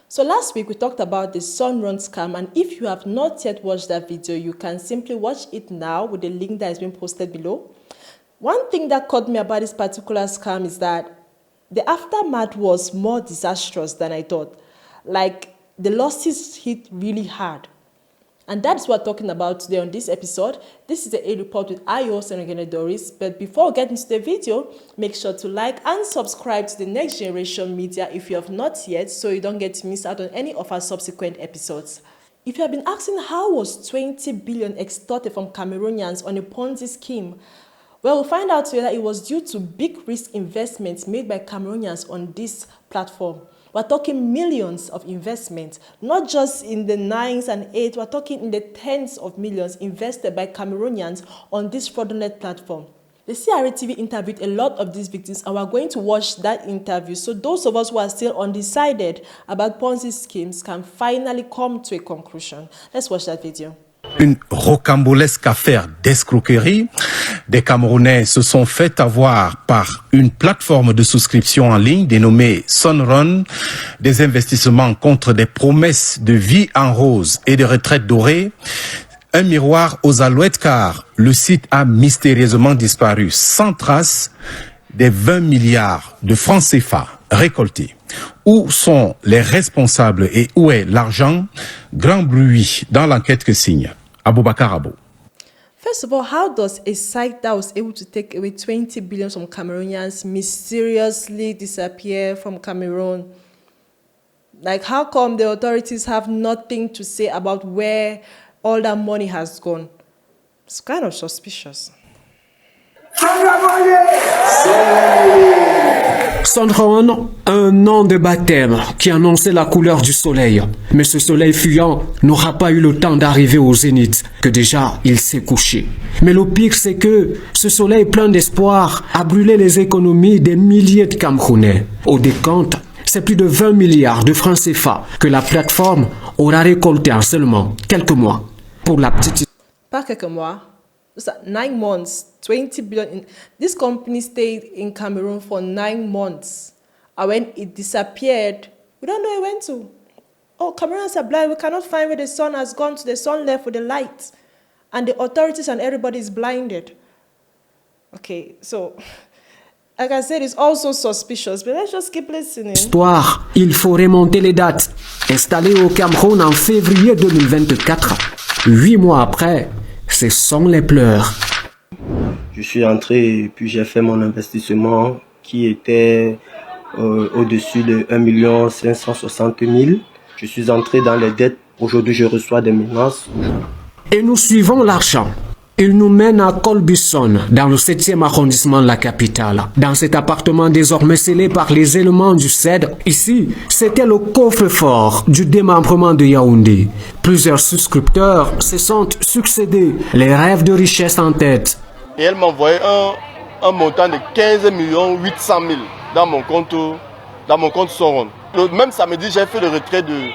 So last week we talked about the Sunrun scam, and if you have not yet watched that video, you can simply watch it now with the link that has been posted below. One thing that caught me about this particular scam is that the aftermath was more disastrous than I thought. Like, the losses hit really hard. And that's what we're talking about today on this episode. This is the A Report with Ayos and Doris. But before we get into the video, make sure to like and subscribe to the Next Generation Media if you have not yet, so you don't get to miss out on any of our subsequent episodes. If you have been asking how was 20 billion extorted from Cameroonians on a Ponzi scheme, well, we'll find out today that it was due to big risk investments made by Cameroonians on this platform. We're talking millions of investments, not just in the 9s and 8s, we're talking in the tens of millions invested by Cameroonians on this fraudulent platform. The CRA TV interviewed a lot of these victims, and we're going to watch that interview so those of us who are still undecided about Ponzi schemes can finally come to a conclusion. Let's watch that video. Une rocambolesque affaire d'escroquerie. Des Camerounais se sont fait avoir par une plateforme de souscription en ligne dénommée Sunrun, des investissements contre des promesses de vie en rose et de retraite dorée. Un miroir aux alouettes car le site a mystérieusement disparu sans trace des 20 milliards de francs CFA récoltés. Où sont les responsables et où est l'argent? Grand bruit dans l'enquête que signe Aboubakar Abo. First of all, how does a site that was able to take away 20 billion from Cameroonians mysteriously disappear from Cameroon? Like, how come the authorities have nothing to say about where all that money has gone? It's kind of suspicious. Sunrun, un nom de baptême qui annonçait la couleur du soleil. Mais ce soleil fuyant n'aura pas eu le temps d'arriver au zénith, que déjà il s'est couché. Mais le pire, c'est que ce soleil plein d'espoir a brûlé les économies des milliers de Camerounais. Au décompte, c'est plus de 20 milliards de francs CFA que la plateforme aura récolté en seulement quelques mois. Pour la petite... Pas quelques mois. 9 months, 20 billion. This company stayed in Cameroon for 9 months. And when it disappeared, we don't know where it went to. Oh, Cameroonians are blind. We cannot find where the sun has gone to. The sun left with the light. And the authorities and everybody is blinded. Okay, so, like I said, it's also suspicious, but let's just keep listening. Histoire, il faut remonter les dates. Installé au Cameroun en février 2024, 8 mois après, ce sont les pleurs. Je suis entré et puis j'ai fait mon investissement qui était au-dessus de 1 560 000. Je suis entré dans les dettes. Aujourd'hui, je reçois des menaces. Et nous suivons l'argent. Il nous mène à Colbisson, dans le 7e arrondissement de la capitale. Dans cet appartement désormais scellé par les éléments du CED, ici, c'était le coffre-fort du démembrement de Yaoundé. Plusieurs souscripteurs se sont succédés, les rêves de richesse en tête. Et elle m'a envoyé un montant de 15 800 000 dans mon compte Sunrun. Le même samedi, j'ai fait le retrait de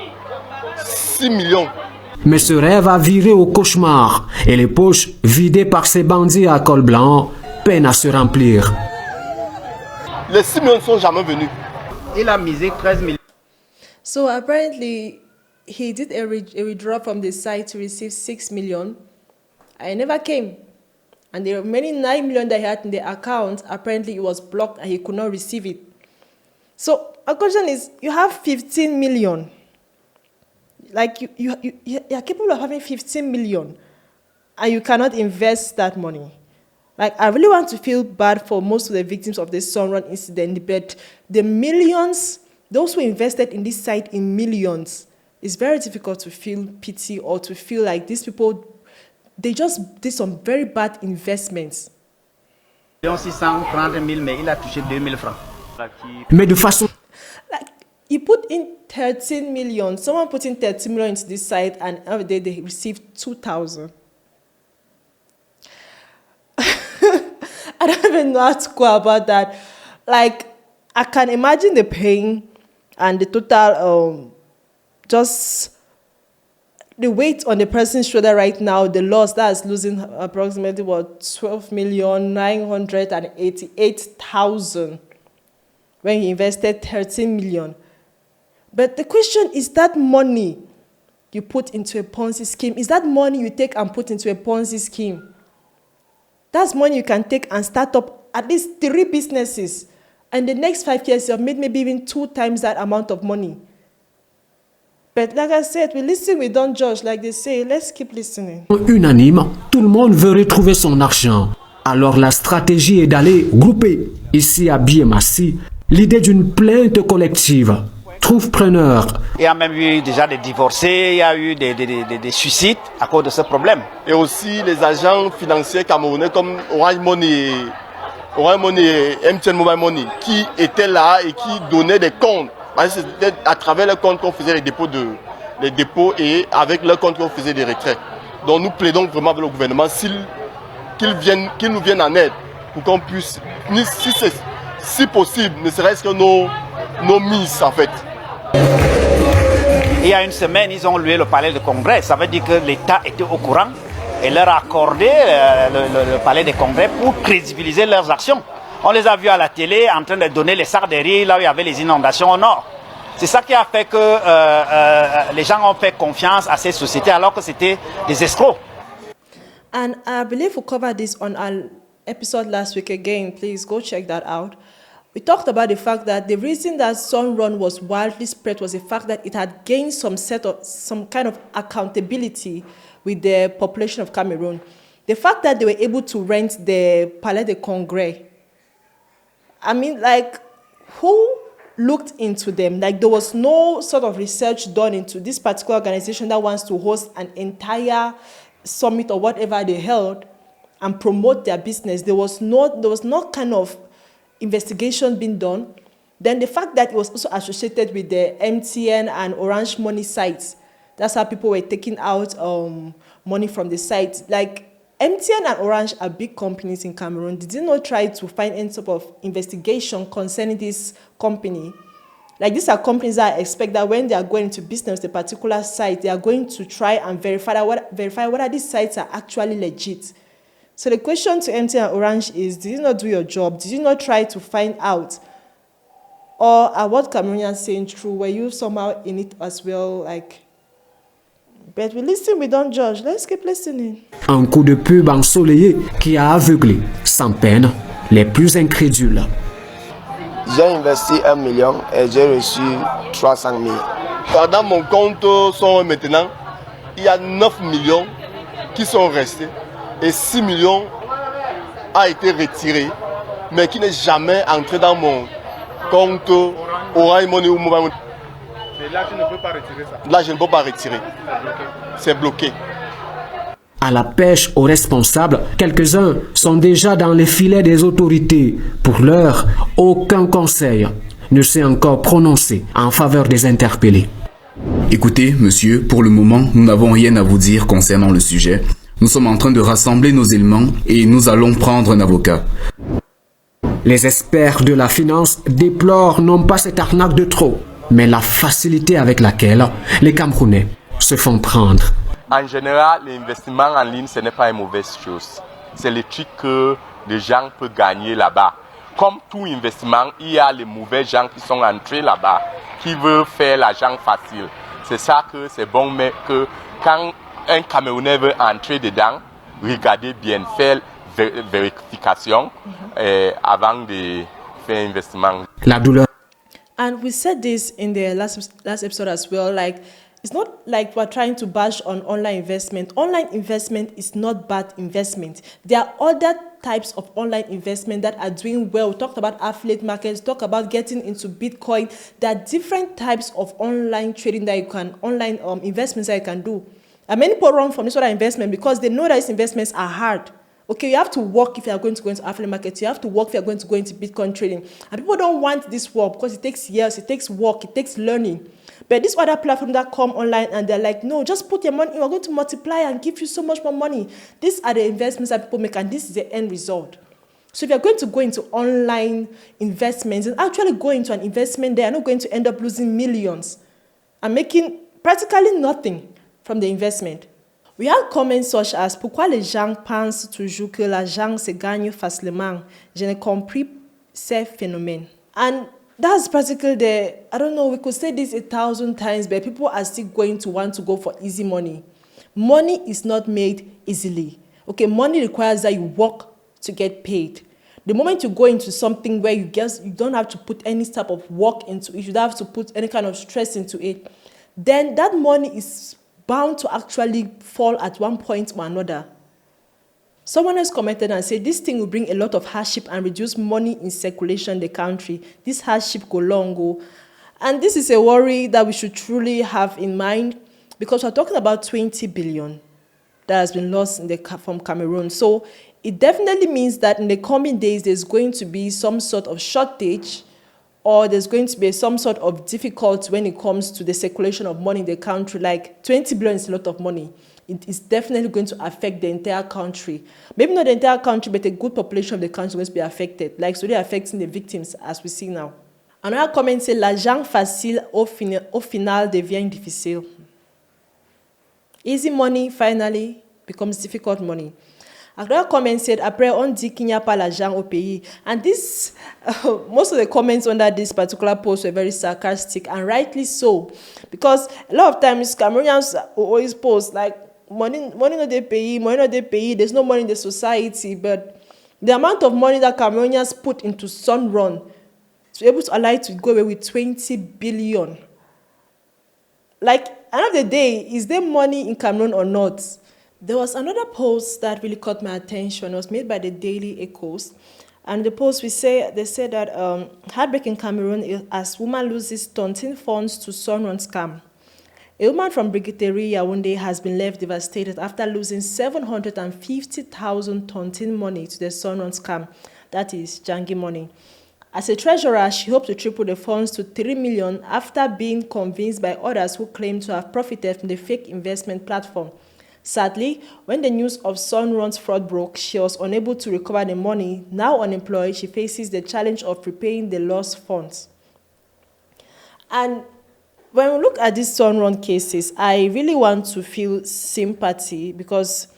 6 millions. Mais ce rêve a viré au cauchemar et les poches vidées par ces bandits à col blanc peinent à se remplir. Les 6 millions ne sont jamais venus. Il a misé 13 millions. So apparently, he did a withdrawal from the site to receive 6 million. And it never came. And the remaining 9 million that he had in the account, apparently it was blocked and he could not receive it. So our question is, you have 15 million. Like, you're capable of having 15 million and you cannot invest that money. Like, I really want to feel bad for most of the victims of the Sunrun incident, but the millions, those who invested in this site in millions, it's very difficult to feel pity or to feel like these people, they just did some very bad investments. 630 000, mais il a touché 2 000 francs. Mais de façon... Like, you put in 13 million, someone put in 30 million into this site and every day they received 2,000. I don't even know how to go about that. Like, I can imagine the pain and the total, just the weight on the person's shoulder right now, the loss that is losing approximately, 12,988,000 when he invested 13 million. But the question is, that money you put into a Ponzi scheme, is that money you take and put into a Ponzi scheme? That's money you can take and start up at least 3 businesses. And the next 5 years, you've made maybe even 2 times that amount of money. But like I said, we listen, we don't judge. Like they say, let's keep listening. Unanime, tout le monde veut retrouver son argent. Alors la stratégie est d'aller grouper, ici à Biémassi, l'idée d'une plainte collective. Trouve preneur. Il y a même eu déjà des divorcés, il y a eu des suicides à cause de ce problème. Et aussi les agents financiers camerounais comme Orange Money et MTN Mobile Money qui étaient là et qui donnaient des comptes. C'était à travers les comptes qu'on faisait les dépôts et avec leurs comptes qu'on faisait des retraits. Donc nous plaidons vraiment avec le gouvernement qu'ils nous viennent en aide pour qu'on puisse, si possible, ne serait-ce que nos mises en fait. Il y a une semaine, ils ont loué le palais de congrès. Ça veut dire que l'État était au courant et leur a accordé le palais de congrès pour crédibiliser leurs actions. On les a vus à la télé en train de donner les sarderies là où il y avait les inondations au nord. C'est ça qui a fait que les gens ont fait confiance à ces sociétés alors que c'était des escrocs. And I believe we covered this on our episode last week again. Please go check that out. We talked about the fact that the reason that Sunrun was wildly spread was the fact that it had gained some kind of accountability with the population of Cameroon. The fact that they were able to rent the Palais de Congrès, I mean, like, who looked into them? Like, there was no sort of research done into this particular organization that wants to host an entire summit or whatever they held and promote their business. There was no kind of investigation being done. Then the fact that it was also associated with the MTN and Orange money sites. That's how people were taking out money from the site. Like, MTN and Orange are big companies in Cameroon. Did you not try to find any sort of investigation concerning this company? Like, these are companies that I expect that when they are going into business, the particular site, they are going to try and verify whether these sites are actually legit. So the question to MTN and Orange is, did you not do your job? Did you not try to find out? Or are what Cameroonians saying true? Were you somehow in it as well? Like, but we listen, we don't judge. Let's keep listening. Un coup de pub ensoleillé qui a aveuglé, sans peine, les plus incrédules. J'ai investi 1 million et j'ai reçu 300 000. Dans mon compte sont maintenant, il y a 9 millions qui sont restés et 6 millions a été retiré, mais qui n'est jamais entré dans mon compte Orange Money ou Mobile Money. Et là, tu ne peux pas retirer ça? Là, je ne peux pas retirer. C'est bloqué. À la pêche aux responsables, quelques-uns sont déjà dans les filets des autorités. Pour l'heure, aucun conseil ne s'est encore prononcé en faveur des interpellés. Écoutez, monsieur, pour le moment, nous n'avons rien à vous dire concernant le sujet. Nous sommes en train de rassembler nos éléments et nous allons prendre un avocat. Les experts de la finance déplorent non pas cette arnaque de trop, mais la facilité avec laquelle les Camerounais se font prendre. En général, l'investissement en ligne, ce n'est pas une mauvaise chose. C'est le truc que les gens peuvent gagner là-bas. Comme tout investissement, il y a les mauvais gens qui sont entrés là-bas, qui veulent faire l'argent facile. C'est ça que c'est bon, mais que quand un Camerounais veut entrer dedans, regardez bien, faire vérification avant de faire investissement. La douleur. And we said this in the last episode as well, like, it's not like we're trying to bash on online investment. Online investment is not bad investment. There are other types of online investment that are doing well. We talked about affiliate markets, talk about getting into Bitcoin. There are different types of online trading that you can, online investments that you can do. And many people run from this sort of investment because they know that these investments are hard. Okay, you have to work if you are going to go into affiliate markets. You have to work if you are going to go into Bitcoin trading. And people don't want this work because it takes years, it takes work, it takes learning. But this other platform that come online and they're like, no, just put your money in, we're going to multiply and give you so much more money. These are the investments that people make and this is the end result. So if you're going to go into online investments and actually go into an investment, they are not going to end up losing millions and making practically nothing from the investment. We have comments such as pourquoi les gens pensent toujours que l'argent se gagne facilement. Je n'ai compris ces phénomènes. And that's practically I don't know, we could say this 1,000 times, but people are still going to want to go for easy money. Money is not made easily. Okay, money requires that you work to get paid. The moment you go into something where you don't have to put any type of work into it, you don't have to put any kind of stress into it, then that money is bound to actually fall at one point or another. Someone else commented and said, this thing will bring a lot of hardship and reduce money in circulation in the country. This hardship go long go. And this is a worry that we should truly have in mind, because we're talking about 20 billion that has been lost from Cameroon. So it definitely means that in the coming days, there's going to be some sort of shortage, or there's going to be some sort of difficulty when it comes to the circulation of money in the country. Like 20 billion is a lot of money. It is definitely going to affect the entire country. Maybe not the entire country, but a good population of the country is going to be affected. Like, so they're affecting the victims, as we see now. Another comment says, l'argent facile au final devient difficile. Easy money, finally, becomes difficult money. Another comment said, après, on dit qu'il n'y a pas l'argent au pays. And this, most of the comments under this particular post were very sarcastic, and rightly so. Because a lot of times, Cameroonians always post, like, money not they pay, there's no money in the society. But the amount of money that Cameroonians put into Sunrun to be able to allow it to go away with 20 billion. Like, at the end of the day, is there money in Cameroon or not? There was another post that really caught my attention. It was made by the Daily Echoes. And the post, they said that heartbreak in Cameroon as woman loses tontine funds to Sunrun scam. A woman from Brigaterie Yaoundé has been left devastated after losing 750,000 tontine money to the Sunrun scam. That is Jangi money. As a treasurer, she hoped to triple the funds to 3 million after being convinced by others who claim to have profited from the fake investment platform. Sadly, when the news of Sunrun's fraud broke, she was unable to recover the money. Now unemployed, she faces the challenge of repaying the lost funds. And when we look at these Sunrun cases, I really want to feel sympathy, because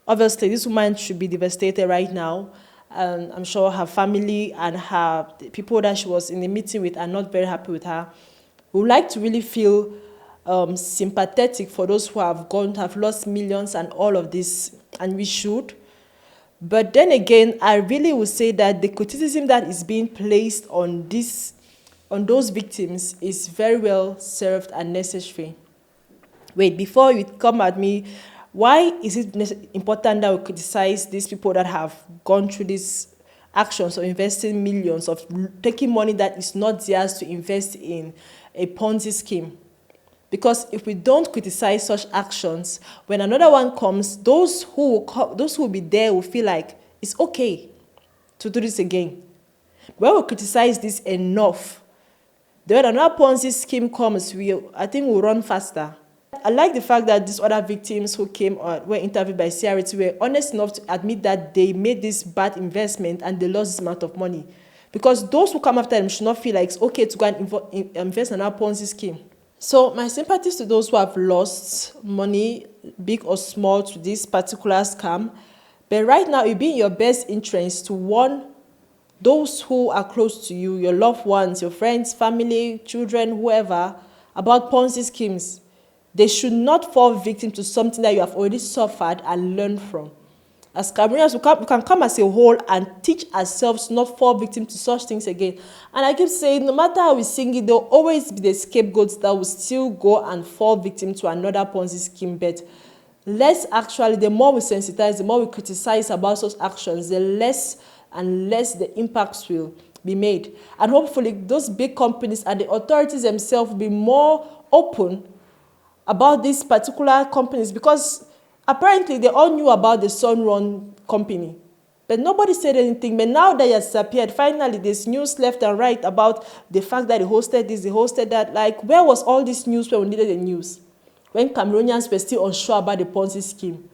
obviously this woman should be devastated right now. And I'm sure her family and the people that she was in the meeting with are not very happy with her. We would like to really feel sympathetic for those who have lost millions and all of this, and we should. But then again, I really would say that the criticism that is being placed on those victims is very well served and necessary. Wait, before you come at me, why is it important that we criticize these people that have gone through these actions of investing millions, of taking money that is not theirs to invest in a Ponzi scheme? Because if we don't criticize such actions, when another one comes, those who will be there will feel like it's okay to do this again. When we criticize this enough, then another Ponzi scheme comes, I think we'll run faster. I like the fact that these other victims who were interviewed by CRT were honest enough to admit that they made this bad investment and they lost this amount of money. Because those who come after them should not feel like it's okay to go and invest in another Ponzi scheme. So my sympathies to those who have lost money, big or small, to this particular scam. But right now, it would be in your best interest to warn those who are close to you, your loved ones, your friends, family, children, whoever, about Ponzi schemes. They should not fall victim to something that you have already suffered and learned from. As Cameroonians, we can come as a whole and teach ourselves not to fall victim to such things again. And I keep saying, no matter how we sing it, there will always be the scapegoats that will still go and fall victim to another Ponzi scheme. But the more we sensitize, the more we criticize about such actions, the less and less the impacts will be made. And hopefully, those big companies and the authorities themselves will be more open about these particular companies, because apparently they all knew about the Sunrun company, but nobody said anything. But now they have disappeared. Finally, there's news left and right about the fact that they hosted this, they hosted that. Like, where was all this news when we needed the news? When Cameroonians were still unsure about the Ponzi scheme?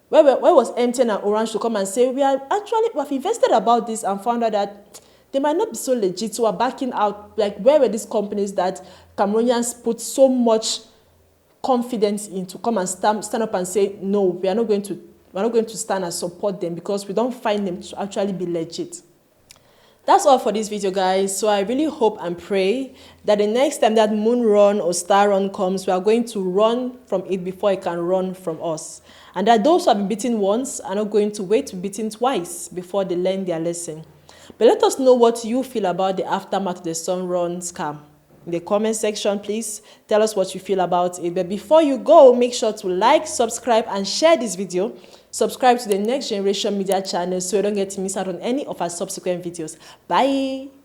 Where was MTN and Orange to come and say, we have invested about this and found out that they might not be so legit, so we're backing out. Like, where were these companies that Cameroonians put so much confidence in to come and stand up and say, no, we're not going to stand and support them because we don't find them to actually be legit? That's all for this video, guys. So I really hope and pray that the next time that moon run or star run comes, we are going to run from it before it can run from us. And that those who have been beaten once are not going to wait to be beaten twice before they learn their lesson. But let us know what you feel about the aftermath of the Sunrun scam. In the comment section, please tell us what you feel about it. But before you go, make sure to like, subscribe, and share this video. Subscribe to the Next Generation Media channel so you don't get to miss out on any of our subsequent videos. Bye!